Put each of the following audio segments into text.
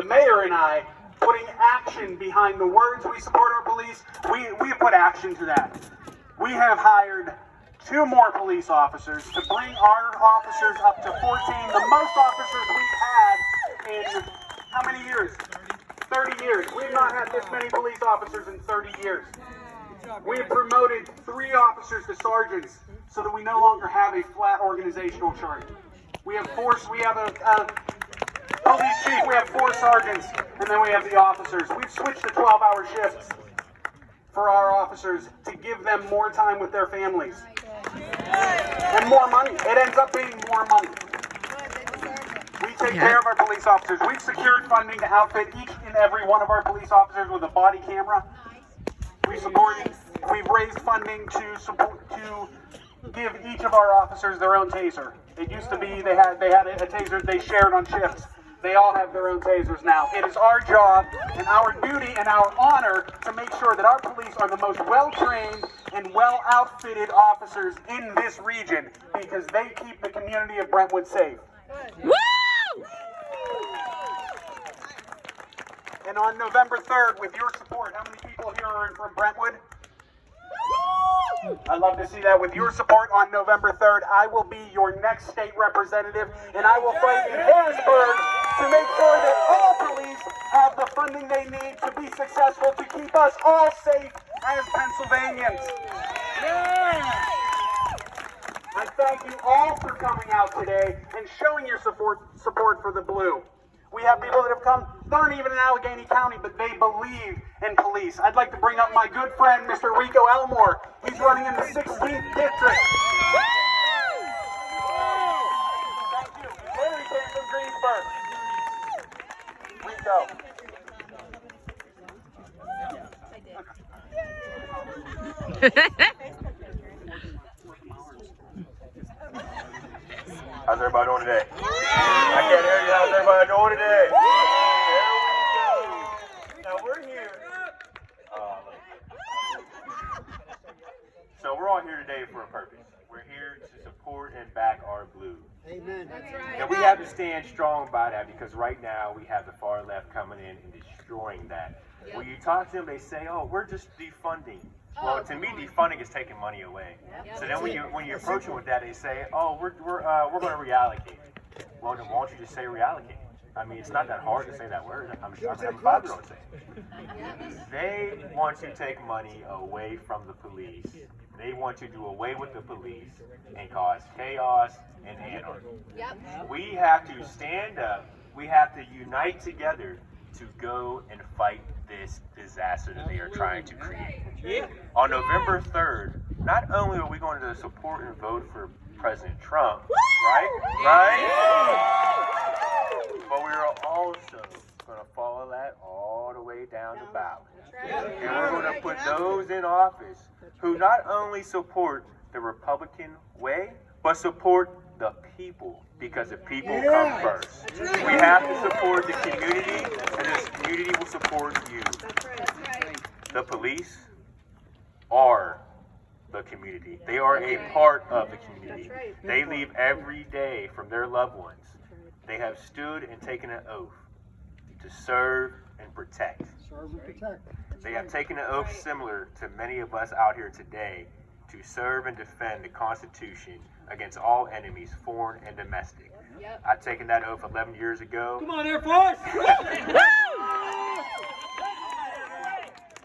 mayor and I putting action behind the words we support our police. We have put action to that. We have hired 2 more police officers to bring our officers up to 14, the most officers we've had in how many years? 30 years. We've not had this many police officers in 30 years. We have promoted 3 officers to sergeants so that we no longer have a flat organizational chart. We have 4, we have a police chief, we have 4 sergeants, and then we have the officers. We've switched to 12-hour shifts for our officers to give them more time with their families. And more money. It ends up being more money. We take care of our police officers. We've secured funding to outfit each and every one of our police officers with a body camera. We've raised funding to give each of our officers their own taser. It used to be they had a taser they shared on shifts. They all have their own tasers now. It is our job and our duty and our honor to make sure that our police are the most well-trained and well-outfitted officers in this region because they keep the community of Brentwood safe. Woo! And on November 3rd, with your support, how many people here are from Brentwood? I'd love to see that. With your support on November 3rd, I will be your next state representative, and I will fight in Harrisburg to make sure that all police have the funding they need to be successful to keep us all safe as Pennsylvanians. I thank you all for coming out today and showing your support for the blue. We have people that have come, they aren't even in Allegheny County, but they believe in police. I'd like to bring up my good friend, Mr. Rico Elmore. He's running in the 16th district. Thank you. Larry came from Greensburg. Rico. How's everybody doing today? I can't hear you. How's everybody doing today? There we go. Now we're here. So we're all here today for a purpose. We're here to support and back our blue. Amen. That's right. And we have to stand strong by that because right now we have the far left coming in and destroying that. Yep. When you talk to them, they say, "Oh, we're just defunding." Well, to me, defunding is taking money away. Yep. So then when you approach them with that, they say, "Oh, we're going to reallocate." Well, then why don't you just say reallocate? I mean, it's not that hard to say that word. I'm a 5-year-old saying it. They want to take money away from the police. They want to do away with the police and cause chaos and anarchy. Yep. We have to stand up. We have to unite together to go and fight this disaster that they are trying to create. Yeah. On November 3rd, not only are we going to support and vote for President Trump, right? But we are also going to follow that all the way down the ballot. And we're going to put those in office who not only support the Republican way, but support the people, because the people come first. We have to support the community, and this community will support you. The police are the community. They are a part of the community. They leave every day from their loved ones. They have stood and taken an oath to serve and protect. They have taken an oath similar to many of us out here today to serve and defend the Constitution against all enemies, foreign and domestic. Yep. I've taken that oath 11 years ago. Come on, Air Force!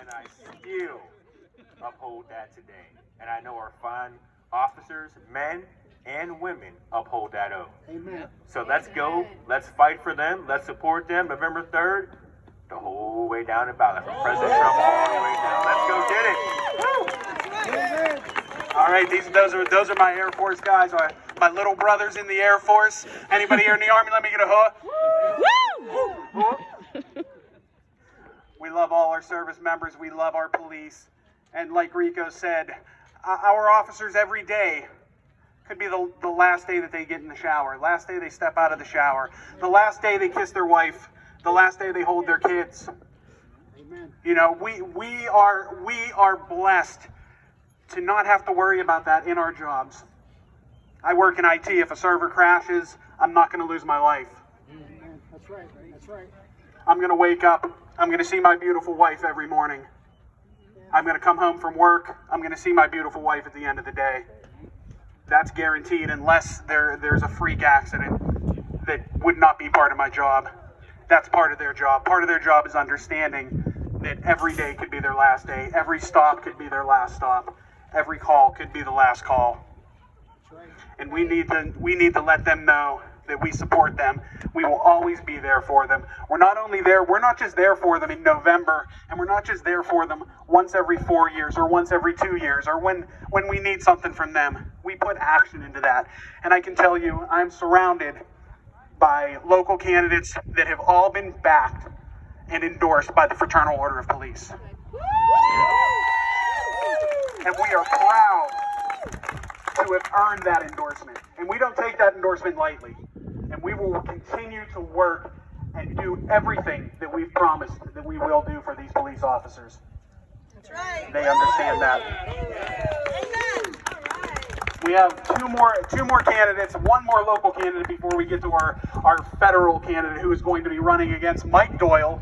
And I still uphold that today. And I know our fine officers, men and women, uphold that oath. Amen. So let's go. Let's fight for them. Let's support them. November 3rd, the whole way down the ballot, from President Trump all the way down. Let's go get it. Woo! All right, those are my Air Force guys. My little brothers in the Air Force. Anybody here in the Army? Let me get a hook. We love all our service members. We love our police. And like Rico said, our officers every day could be the last day that they get in the shower, last day they step out of the shower, the last day they kiss their wife, the last day they hold their kids. Amen. You know, we are blessed to not have to worry about that in our jobs. I work in IT. If a server crashes, I'm not going to lose my life. Amen. That's right. That's right. I'm going to wake up. I'm going to see my beautiful wife every morning. I'm going to come home from work. I'm going to see my beautiful wife at the end of the day. That's guaranteed unless there's a freak accident that would not be part of my job. That's part of their job. Part of their job is understanding that every day could be their last day. Every stop could be their last stop. Every call could be the last call. And we need to let them know that we support them. We will always be there for them. We're not just there for them in November, and we're not just there for them once every 4 years or once every 2 years or when we need something from them. We put action into that. And I can tell you, I'm surrounded by local candidates that have all been backed and endorsed by the Fraternal Order of Police. And we are proud to have earned that endorsement. And we don't take that endorsement lightly. And we will continue to work and do everything that we've promised that we will do for these police officers. That's right. They understand that. Amen. We have two more candidates, one more local candidate before we get to our federal candidate who is going to be running against Mike Doyle,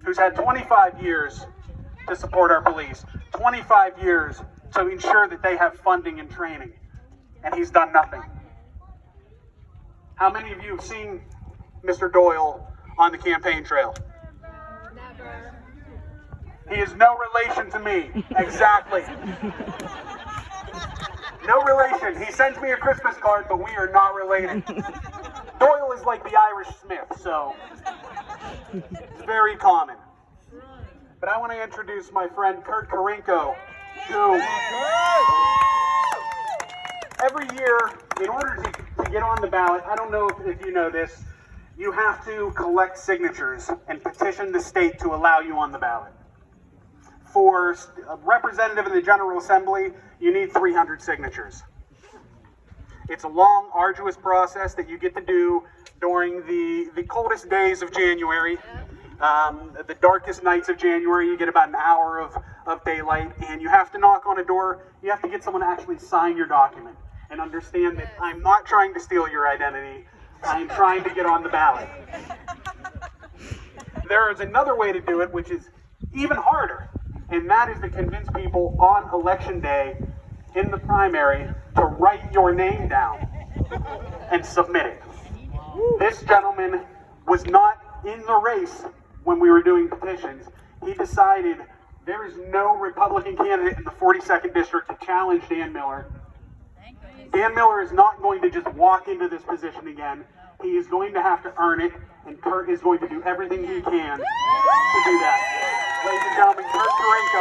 who's had 25 years to support our police, 25 years to ensure that they have funding and training, and he's done nothing. How many of you have seen Mr. Doyle on the campaign trail? Never. He is no relation to me. Exactly. No relation. He sends me a Christmas card, but we are not related. Doyle is like the Irish Smith, so it's very common. But I want to introduce my friend Kurt Karinko, who every year, in order to get on the ballot, I don't know if you know this, you have to collect signatures and petition the state to allow you on the ballot. For a representative in the General Assembly, you need 300 signatures. It's a long, arduous process that you get to do during the coldest days of January. The darkest nights of January, you get about an hour of daylight, and you have to knock on a door. You have to get someone to actually sign your document and understand that I'm not trying to steal your identity. I am trying to get on the ballot. There is another way to do it, which is even harder, and that is to convince people on election day in the primary to write your name down and submit it. This gentleman was not in the race when we were doing petitions. He decided there is no Republican candidate in the 42nd district to challenge Dan Miller. Dan Miller is not going to just walk into this position again. He is going to have to earn it, and Kurt is going to do everything he can to do that. Ladies and gentlemen, Kurt Karinko.